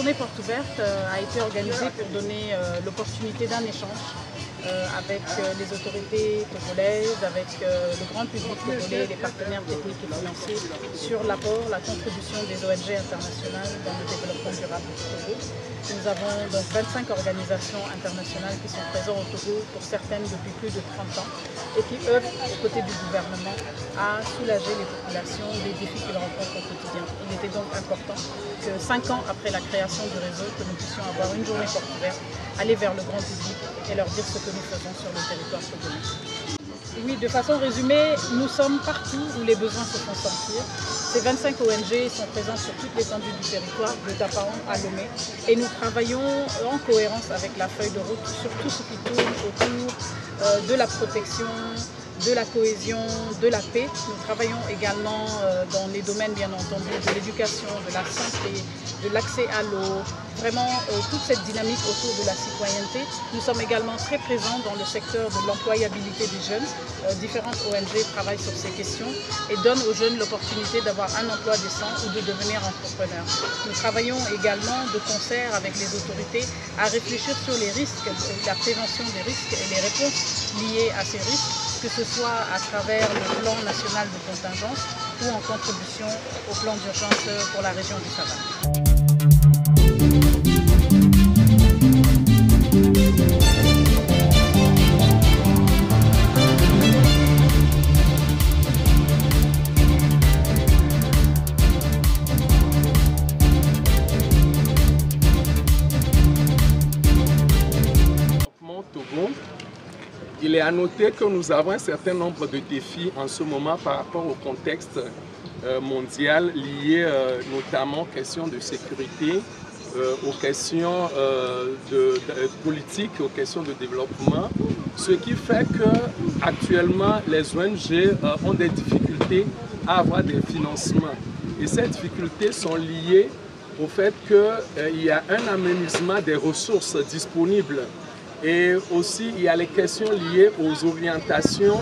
journée porte ouverte a été organisée pour donner l'opportunité d'un échange avec les autorités togolaises, avec le grand public togolais, les partenaires techniques et financiers sur l'apport, la contribution des ONG internationales dans le développement durable du Togo. Nous avons donc 25 organisations internationales qui sont présentes au Togo, pour certaines depuis plus de 30 ans, et qui œuvrent aux côtés du gouvernement à soulager les populations des défis qu'ils rencontrent au quotidien. Il était donc important que 5 ans après la création du réseau, que nous puissions avoir une journée porte ouverte, aller vers le grand public et leur dire ce que nous faisons sur le territoire togolais. Oui, de façon résumée, nous sommes partout où les besoins se font sentir. Ces 25 ONG sont présentes sur toute l'étendue du territoire, de Tapaon à Lomé, et nous travaillons en cohérence avec la feuille de route sur tout ce qui tourne autour de la protection, de la cohésion, de la paix. Nous travaillons également dans les domaines, bien entendu, de l'éducation, de la santé, de l'accès à l'eau, vraiment toute cette dynamique autour de la citoyenneté. Nous sommes également très présents dans le secteur de l'employabilité des jeunes. Différentes ONG travaillent sur ces questions et donnent aux jeunes l'opportunité d'avoir un emploi décent ou de devenir entrepreneurs. Nous travaillons également de concert avec les autorités à réfléchir sur les risques, la prévention des risques et les réponses liées à ces risques, que ce soit à travers le plan national de contingence ou en contribution au plan d'urgence pour la région du Sahara. Il est à noter que nous avons un certain nombre de défis en ce moment par rapport au contexte mondial lié notamment aux questions de sécurité, aux questions de politique, aux questions de développement, ce qui fait que actuellement les ONG ont des difficultés à avoir des financements. Et ces difficultés sont liées au fait qu'il y a un amenuisement des ressources disponibles. Et aussi, il y a les questions liées aux orientations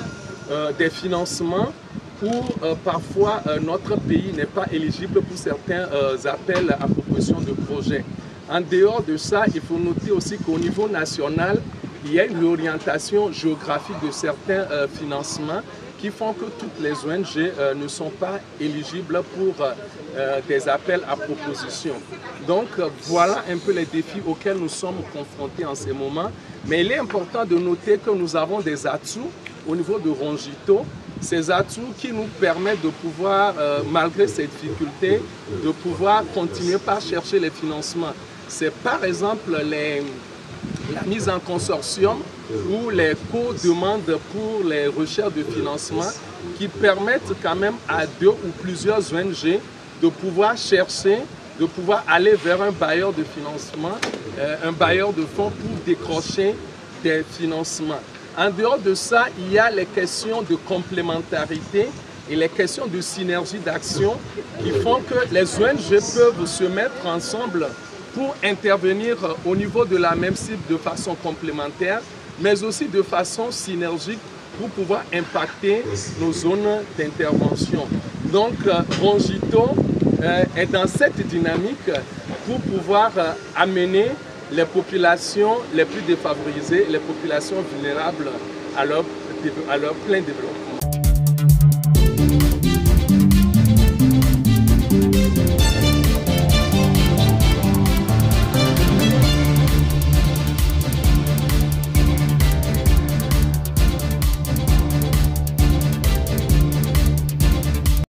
des financements où parfois notre pays n'est pas éligible pour certains appels à proposition de projets. En dehors de ça, il faut noter aussi qu'au niveau national, il y a une orientation géographique de certains financements qui font que toutes les ONG ne sont pas éligibles pour des appels à proposition. Donc voilà un peu les défis auxquels nous sommes confrontés en ces moments. Mais il est important de noter que nous avons des atouts au niveau de Rongito, ces atouts qui nous permettent de pouvoir, malgré ces difficultés, de pouvoir continuer par chercher les financements. C'est par exemple la mise en consortium ou les co-demandes pour les recherches de financement qui permettent quand même à 2 ou plusieurs ONG de pouvoir chercher, de pouvoir aller vers un bailleur de financement, un bailleur de fonds pour décrocher des financements. En dehors de ça, il y a les questions de complémentarité et les questions de synergie d'action qui font que les ONG peuvent se mettre ensemble pour intervenir au niveau de la même cible de façon complémentaire, mais aussi de façon synergique pour pouvoir impacter nos zones d'intervention. Donc, Rongito est dans cette dynamique pour pouvoir amener les populations les plus défavorisées, les populations vulnérables à leur plein développement.